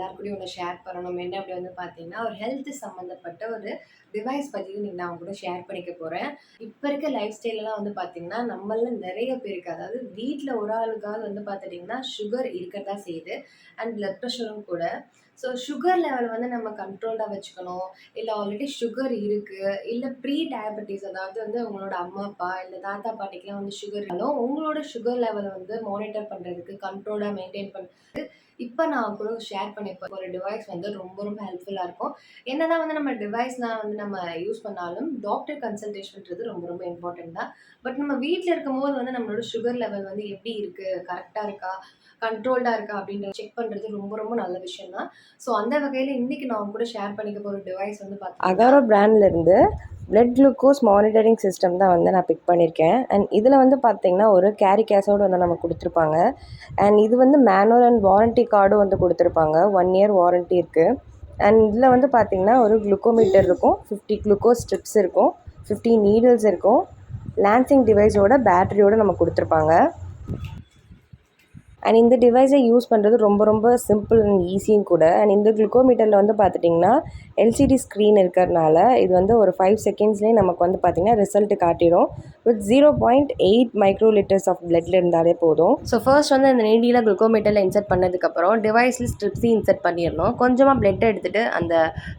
எல்லார் கூடயும் ஒண்ணு ஷேர் பண்ணணும். என்ன அப்படி வந்து பார்த்தீங்கன்னா, ஒரு ஹெல்த் சம்மந்தப்பட்ட ஒரு டிவைஸ் பத்தி இன்னைக்கு நான் உங்க கூட ஷேர் பண்ணிக்க போறேன். இப்ப இருக்க லைஃப் ஸ்டைல்லாம் வந்து பார்த்தீங்கன்னா, நம்மள்ல நெறைய பேருக்கு அதாவது வீட்ல ஒரு ஆளுக்காவது வந்து பார்த்துட்டீங்கன்னா, சுகர் இருக்கத்தான் தான் செய்யுது. அண்ட் பிளட் ப்ரெஷரும் கூட. ஸோ சுகர் லெவல் வந்து நம்ம கண்ட்ரோல்டா வச்சுக்கணும். இல்ல ஆல்ரெடி சுகர் இருக்கு, இல்ல ப்ரீ டயபெட்டிஸ் அதாவது வந்து உங்களோட அம்மா, அப்பா இல்ல தாத்தா, பாட்டிக்குலாம் வந்து சுகர் இருந்தாலும், உங்களோட சுகர் லெவல வந்து மானிட்டர் பண்றதுக்கு, கண்ட்ரோலா மெயின்டெயின் பண்றதுக்கு இப்ப நான் கூட ஷேர் பண்ண ஒரு டிவைஸ் வந்து ரொம்ப ரொம்ப ஹெல்ப்ஃபுல்லா இருக்கும். என்னதான் வந்து நம்ம டிவைஸ்லாம் வந்து நம்ம யூஸ் பண்ணாலும், டாக்டர் கன்சல்டேஷன்ன்றது ரொம்ப ரொம்ப இம்பார்ட்டன்ட் தான். பட் நம்ம வீட்ல இருக்கும்போது வந்து நம்மளோட சுகர் லெவல் வந்து எப்படி இருக்கு? கரெக்ட்டா இருக்கா? கண்ட்ரோல்டா இருக்கா? அப்படின்றத செக் பண்றது ரொம்ப ரொம்ப நல்ல விஷயம் தான். ஸோ அந்த வகையில இன்னைக்கு நான் உங்க கூட ஷேர் பண்ணிக்க போற டிவைஸ் வந்து பார்த்தீங்கன்னா, அகாரோ பிராண்ட்லேருந்து பிளட் குளுக்கோஸ் மானிட்டரிங் சிஸ்டம் தான் வந்து நான் பிக் பண்ணியிருக்கேன். அண்ட் இதில் வந்து பார்த்தீங்கன்னா ஒரு கேரி கேஸோடு வந்து நமக்கு கொடுத்துருப்பாங்க. அண்ட் இது வந்து மேனுவல் அண்ட் வாரண்டி கார்டும் வந்து கொடுத்துருப்பாங்க. 1 இயர் வாரண்டி இருக்குது. அண்ட் இதில் வந்து பார்த்தீங்கன்னா ஒரு குளுக்கோமீட்டர் இருக்கும், 50 குளுக்கோஸ் ஸ்ட்ரிப்ஸ் இருக்கும், 50 நீடில்ஸ் இருக்கும், லான்சிங் டிவைஸோட பேட்டரியோடு நமக்கு கொடுத்துருப்பாங்க. அண்ட் இந்த டிவைஸை யூஸ் பண்ணுறது ரொம்ப ரொம்ப சிம்பிள் அண்ட் ஈஸியும் கூட. அண்ட் இந்த குளுக்கோமீட்டரில் வந்து பார்த்துட்டிங்கன்னா எல்சிடி ஸ்க்ரீன் இருக்கிறதுனால இது வந்து ஒரு 5 செகண்ட்ஸ்லேயே நமக்கு வந்து பார்த்திங்கன்னா ரிசல்ட் காட்டிடும். வித் 0.8 மைக்ரோ லிட்டர்ஸ் ஆஃப் பிளட்ல இருந்தாலே போதும். ஸோ ஃபர்ஸ்ட் வந்து அந்த நீடியில் குளுக்கோமீட்டரில் இன்சர்ட் பண்ணதுக்கப்புறம் டிவைஸில் ஸ்ட்ரிப்ஸையும் இன்சர்ட் பண்ணிடணும். கொஞ்சமாக பிளட் எடுத்துகிட்டு அந்த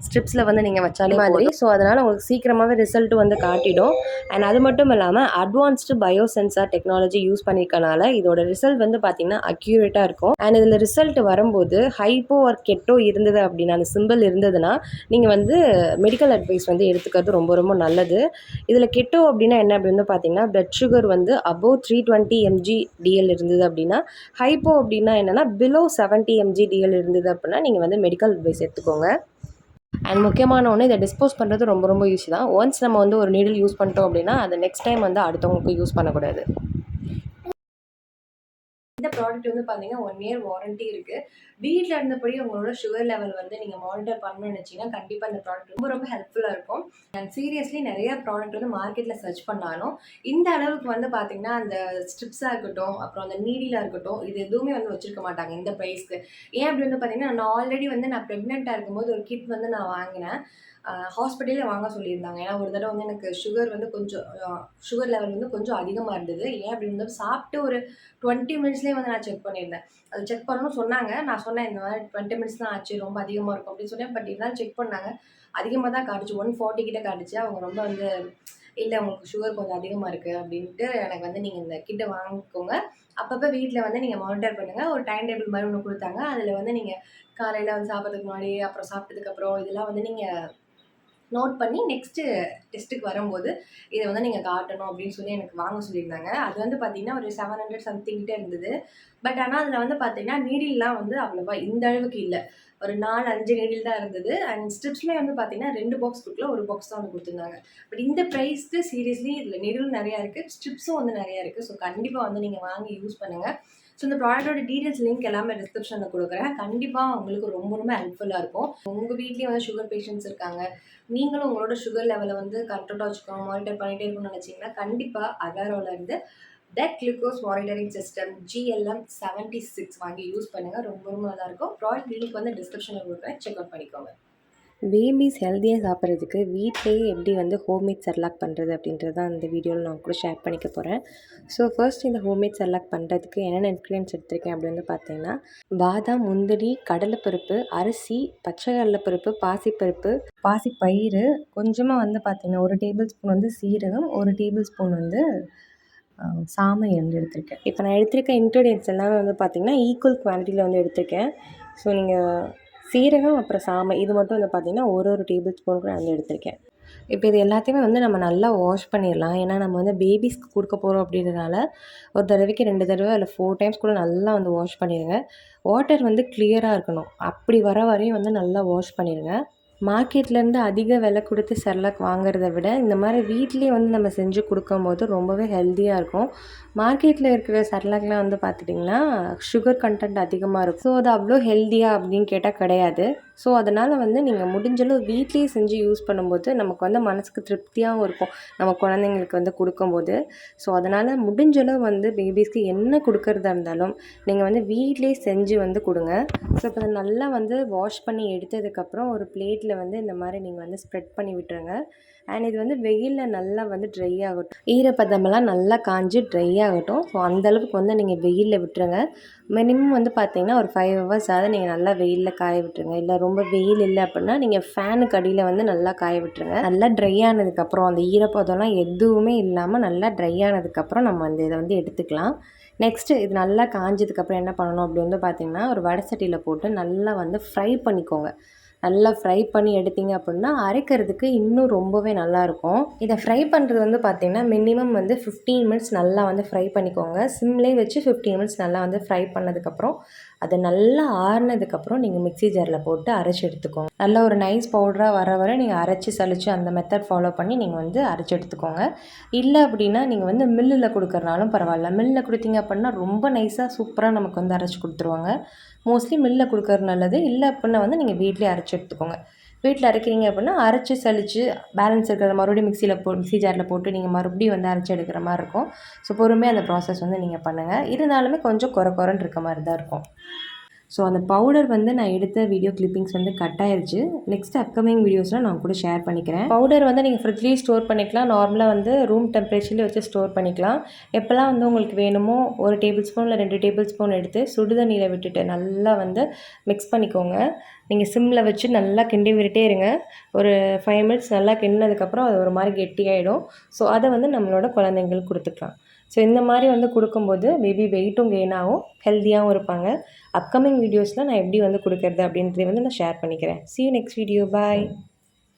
ஸ்ட்ரிப்ஸில் வந்து நீங்கள் வச்சாலே மாதிரி. ஸோ அதனால் உங்களுக்கு சீக்கிரமாகவே ரிசல்ட் வந்து காட்டிடும். அண்ட் அது மட்டும் இல்லாமல் அட்வான்ஸ்டு பயோசென்சார் டெக்னாலஜி யூஸ் பண்ணியிருக்கனால இதோட ரிசல்ட் வந்து பார்த்திங்கன்னா அக்யூரேட்டாக இருக்கும். அண்ட் இதில் ரிசல்ட் வரும்போது ஹைப்போ ஆர் கெட்டோ இருந்தது அப்படின்னா, அந்த சிம்பிள் இருந்ததுன்னா நீங்கள் வந்து மெடிக்கல் அட்வைஸ் வந்து எடுத்துக்கிறது ரொம்ப ரொம்ப நல்லது. இதில் கெட்டோ அப்படின்னா என்ன அப்படின்னு பார்த்தீங்கன்னா, பிளட் சுகர் வந்து அபோவ் 320 mg/dl இருந்தது அப்படின்னா, ஹைப்போ அப்படின்னா என்னென்னா பிலோ 70 mg/dl இருந்தது அப்படின்னா நீங்கள் வந்து மெடிக்கல் அட்வைஸ் எடுத்துக்கோங்க. அண்ட் முக்கியமான ஒன்று, இதை டிஸ்போஸ் பண்ணுறது ரொம்ப ரொம்ப ஈஸி தான். ஒன்ஸ் நம்ம வந்து ஒரு நீடில் யூஸ் பண்ணிட்டோம் அப்படின்னா அதை நெக்ஸ்ட் டைம் வந்து அடுத்தவங்களுக்கு யூஸ் பண்ணக்கூடாது. இந்த ப்ராடக்ட் வந்து பார்த்தீங்கன்னா 1 இயர் வாரண்டி இருக்கு. வீட்ல இருந்தபடியே உங்களோட சுகர் லெவல் வந்து நீங்க மானிட்டர் பண்ணணும்னு நினைச்சீங்கன்னா, கண்டிப்பா இந்த ப்ராடக்ட் ரொம்ப ரொம்ப ஹெல்ப்ஃபுல்லா இருக்கும். அண்ட் சீரியஸ்லி நெறைய ப்ராடக்ட் வந்து மார்க்கெட்ல சர்ச் பண்ணாலும், இந்த அளவுக்கு வந்து பார்த்தீங்கன்னா, அந்த ஸ்ட்ரிப்ஸா இருக்கட்டும், அப்புறம் அந்த நீடிலா இருக்கட்டும், இது எதுவுமே வந்து வச்சிருக்க மாட்டாங்க இந்த பிரைஸ்க்கு. ஏன் அப்படி வந்து பார்த்தீங்கன்னா, நான் ஆல்ரெடி வந்து நான் பிரெக்னென்ட்டா இருக்கும்போது ஒரு கிட் வந்து நான் வாங்கினேன். ஹாஸ்பிட்டல்ல வாங்க சொல்லியிருந்தாங்க. ஏன்னா ஒரு தடவ வந்து எனக்கு சுகர் வந்து கொஞ்சம் சுகர் லெவல் வந்து கொஞ்சம் அதிகமா இருந்தது. ஏன் அப்படி வந்து சாப்பிட்டு ஒரு 20 மினிட்ஸ்லேயே வந்து நான் செக் பண்ணியிருந்தேன். அது செக் பண்ணணும்னு சொன்னாங்க. நான் சொன்னேன் இந்த மாதிரி 20 மினிட்ஸ் தான் ஆச்சு, ரொம்ப அதிகமாக இருக்கும் அப்படின்னு சொன்னேன். பட் இருந்தாலும் செக் பண்ணாங்க. அதிகமாக தான் காட்டுச்சு. 140 கிட்ட காட்டுச்சு. அவங்க ரொம்ப வந்து இல்லை உங்களுக்கு சுகர் கொஞ்சம் அதிகமாக இருக்குது அப்படின்ட்டு எனக்கு வந்து நீங்கள் இந்த கிட்ட வாங்கிக்கோங்க. அப்பப்போ வீட்டில் வந்து நீங்கள் மானிட்டர் பண்ணுங்கள். ஒரு டைம் டேபிள் மாதிரி ஒன்று கொடுத்தாங்க. அதில் வந்து நீங்கள் காலையில் வந்து சாப்பிட்றதுக்கு முன்னாடி, அப்புறம் சாப்பிட்டதுக்கப்புறம் இதெல்லாம் வந்து நீங்கள் நோட் பண்ணி நெக்ஸ்ட்டு டெஸ்ட்டுக்கு வரும்போது இதை வந்து நீங்கள் காட்டணும் அப்படின்னு சொல்லி எனக்கு வாங்க சொல்லியிருந்தாங்க. அது வந்து பார்த்தீங்கன்னா ஒரு 700 சம்திங் கிட்ட இருந்தது. பட் ஆனால் அதில் வந்து பார்த்தீங்கன்னா நீடில்லாம் வந்து அவ்வளோவா இந்த அளவுக்கு இல்லை. ஒரு 4, 5 நீடில் தான் இருந்தது. அண்ட் ஸ்ட்ரிப்ஸ்மே வந்து பார்த்தீங்கன்னா 2 பாக்ஸ் கொடுக்கல, 1 பாக்ஸ் தான் வந்து கொடுத்துருந்தாங்க. பட் இந்த ப்ரைஸ்க்கு சீரியஸ்லி இதில் நீடிலும் நிறையா இருக்குது, ஸ்ட்ரிப்ஸும் வந்து நிறையா இருக்குது. ஸோ கண்டிப்பாக வந்து நீங்கள் வாங்கி யூஸ் பண்ணுங்கள். ஸோ இந்த ப்ராடக்ட்டோட டீட்டெயில்ஸ் லிங்க் எல்லாமே டிஸ்கிரிப்ஷனில் கொடுக்குறேன். கண்டிப்பாக உங்களுக்கு ரொம்ப ரொம்ப ஹெல்ப்ஃபுல்லாக இருக்கும். உங்கள் வீட்லேயும் வந்து சுகர் பேஷண்ட்ஸ் இருக்காங்க, நீங்களும் உங்களோட சுகர் லெவலை வந்து கண்ட்ரோலாக வச்சுக்கணும், மானிட்டர் பண்ணிகிட்டே இருக்கணும்னு நினச்சிங்கன்னா, கண்டிப்பாக அகாரோலேருந்து blood glucose monitoring system GLM-76 வாங்கி யூஸ் பண்ணுங்கள். ரொம்ப ரொம்ப நல்லாயிருக்கும். ப்ராடக்ட் லிங்க் வந்து டிஸ்கிரிப்ஷனில் கொடுக்குறேன், செக் அவுட் பண்ணிக்கோங்க. பேபிஸ் ஹெல்த்தியாக சாப்பிட்றதுக்கு வீட்டிலேயே எப்படி வந்து ஹோம்மேட் செர்லாக் பண்ணுறது அப்படின்றது தான் இந்த வீடியோவில் நான் கூட ஷேர் பண்ணிக்க போகிறேன். ஸோ ஃபர்ஸ்ட் இந்த ஹோம்மேட் செர்லாக் பண்ணுறதுக்கு என்னென்ன இன்க்ரீடியன்ட்ஸ் எடுத்திருக்கேன் அப்படின்னு வந்து பார்த்தீங்கன்னா, பாதாம், முந்திரி, கடலைப்பருப்பு, அரிசி, பச்சை கடலைப்பருப்பு, பாசிப்பருப்பு, பாசிப்பயிறு, கொஞ்சமாக வந்து பார்த்திங்கன்னா 1 டேபிள் ஸ்பூன் வந்து சீரகம், 1 டேபிள் ஸ்பூன் வந்து சாமை வந்து எடுத்திருக்கேன். இப்போ நான் எடுத்திருக்க இன்க்ரீடியன்ட்ஸ் எல்லாமே வந்து பார்த்திங்கன்னா ஈக்குவல் குவான்டிட்டியில் வந்து எடுத்திருக்கேன். ஸோ நீங்கள் சீரகம் அப்புறம் சாமை இது மட்டும் வந்து பார்த்திங்கன்னா ஒரு டேபிள் ஸ்பூன் கூட வந்து எடுத்திருக்கேன். இப்போ இது எல்லாத்தையுமே வந்து நம்ம நல்லா வாஷ் பண்ணிடலாம். ஏன்னா நம்ம வந்து பேபிஸ்க்கு கொடுக்க போகிறோம் அப்படின்றதுனால ஒரு தடவைக்கு 2 தடவை இல்லை 4 டைம்ஸ் கூட நல்லா வந்து வாஷ் பண்ணிடுங்க. வாட்டர் வந்து கிளியராக இருக்கணும். அப்படி வர வரையும் வந்து நல்லா வாஷ் பண்ணிடுங்க. மார்க்கெட்லேருந்து அதிக விலை கொடுத்து செர்லாக் வாங்குறத விட இந்த மாதிரி வீட்லேயே வந்து நம்ம செஞ்சு கொடுக்கும்போது ரொம்பவே ஹெல்த்தியாக இருக்கும். மார்க்கெட்டில் இருக்கிற செர்லாக்லாம் வந்து பார்த்துட்டிங்கன்னா சுகர் கண்டென்ட் அதிகமாக இருக்கும். ஸோ அது அவ்வளோ ஹெல்த்தியாக அப்படின்னு கேட்டால் கிடையாது. ஸோ அதனால் வந்து நீங்கள் முடிஞ்சளவு வீட்லேயே செஞ்சு யூஸ் பண்ணும்போது நமக்கு வந்து மனசுக்கு திருப்தியாகவும் இருக்கும் நம்ம குழந்தைங்களுக்கு வந்து கொடுக்கும்போது. ஸோ அதனால் முடிஞ்சளவு வந்து பேபிஸ்க்கு என்ன கொடுக்கறதா இருந்தாலும் நீங்கள் வந்து வீட்லேயே செஞ்சு வந்து கொடுங்க. ஸோ இப்போ அதை நல்லா வந்து வாஷ் பண்ணி எடுத்ததுக்கப்புறம் ஒரு பிளேட்டில் வந்து இந்த மாதிரி நீங்கள் வந்து ஸ்ப்ரெட் பண்ணி விட்டுருங்க. அண்ட் இது வந்து வெயிலில் நல்லா வந்து ட்ரை ஆகட்டும், ஈரப்பதமெல்லாம் நல்லா காஞ்சி ட்ரை ஆகட்டும். ஸோ அந்தளவுக்கு வந்து நீங்கள் வெயிலில் விட்டுருங்க. மினிமம் வந்து பார்த்தீங்கன்னா ஒரு 5 ஹவர்ஸாவது நீங்கள் நல்லா வெயிலில் காய விட்டுருங்க. இல்லை ரொம்ப வெயில் இல்லை அப்படின்னா நீங்கள் ஃபேனுக்கு அடியில் வந்து நல்லா காய விட்டுருங்க. நல்லா ட்ரை ஆனதுக்கப்புறம் அந்த ஈரப்பதம்லாம் எதுவுமே இல்லாமல் நல்லா ட்ரை ஆனதுக்கப்புறம் நம்ம அந்த இதை வந்து எடுத்துக்கலாம். நெக்ஸ்ட்டு இது நல்லா காஞ்சதுக்கப்புறம் என்ன பண்ணணும் அப்படி வந்து பார்த்திங்கன்னா ஒரு வடை சட்டியில் போட்டு நல்லா வந்து ஃப்ரை பண்ணிக்கோங்க. நல்லா ஃப்ரை பண்ணி எடுத்தீங்க அப்படின்னா அரைக்கிறதுக்கு இன்னும் ரொம்பவே நல்லாயிருக்கும். இதை ஃப்ரை பண்ணுறது வந்து பார்த்திங்கன்னா மினிமம் வந்து 15 மினிட்ஸ் நல்லா வந்து ஃப்ரை பண்ணிக்கோங்க. சிம்லேயே வச்சு 15 மினிட்ஸ் நல்லா வந்து ஃப்ரை பண்ணதுக்கப்புறம் அது நல்லா ஆறுனதுக்கப்புறம் நீங்கள் மிக்ஸி ஜாரில் போட்டு அரைச்சி எடுத்துக்கோங்க. நல்லா ஒரு நைஸ் பவுடராக வர வர நீங்கள் அரைச்சி சலிச்சு அந்த மெத்தட் ஃபாலோ பண்ணி நீங்கள் வந்து அரைச்சி எடுத்துக்கோங்க. இல்லை அப்படின்னா நீங்கள் வந்து மில்லில் கொடுக்குறனாலும் பரவாயில்ல. மில்லில் கொடுத்தீங்க அப்படின்னா ரொம்ப நைஸாக சூப்பராக நமக்கு வந்து அரைச்சி கொடுத்துருவாங்க. மோஸ்ட்லி மில்லில் கொடுக்கறது நல்லது. இல்லை அப்படின்னா வந்து நீங்கள் வீட்டிலே அரைச்சி எடுத்துக்கோங்க. வீட்டில் அரைக்கிறீங்க அப்படின்னா அரைச்சி சலிச்சு பேலன்ஸ் இருக்கிறத மறுபடியும் மிக்ஸி ஜாரில் போட்டு நீங்கள் மறுபடியும் வந்து அரைச்சி எடுக்கிற மாதிரி இருக்கும். ஸோ பொறுமையாக அந்த ப்ராசஸ் வந்து நீங்கள் பண்ணுங்கள். இருந்தாலுமே கொஞ்சம் குறைன்னு இருக்க மாதிரி தான் இருக்கும். ஸோ அந்த பவுடர் வந்து நான் எடுத்த வீடியோ கிளிப்பிங்ஸ் வந்து கட் ஆயிடுச்சு. நெக்ஸ்ட் அப்கமிங் வீடியோஸில் நான் கூட ஷேர் பண்ணிக்கிறேன். பவுடர் வந்து நீங்கள் ஃப்ரிட்ஜ்லேயே ஸ்டோர் பண்ணிக்கலாம். நார்மலாக வந்து ரூம் டெம்பரேச்சர்லேயே வச்சு ஸ்டோர் பண்ணிக்கலாம். எப்போல்லாம் வந்து உங்களுக்கு வேணுமோ 1 டேபிள் ஸ்பூன் இல்லை 2 டேபிள் ஸ்பூன் எடுத்து சுடுதண்ணியில் விட்டுட்டு நல்லா வந்து மிக்ஸ் பண்ணிக்கோங்க. நீங்கள் சிம்மில் வச்சு நல்லா கிண்டி விட்டுட்டே இருங்க. ஒரு 5 மினிட்ஸ் நல்லா கிண்டினதுக்கப்புறம் அது ஒரு மாதிரி கெட்டியாயிடும். ஸோ அதை வந்து நம்மளோட குழந்தைங்களுக்கு கொடுத்துக்கலாம். ஸோ இந்த மாதிரி வந்து கொடுக்கும்போது பேபி வெயிட்டும் கெயின் ஆகும், ஹெல்த்தியாகவும் இருப்பாங்க. அப்கமிங் வீடியோஸில் நான் எப்படி வந்து கொடுக்கறது அப்படின்றத வந்து நான் ஷேர் பண்ணிக்கிறேன். See you next video. Bye.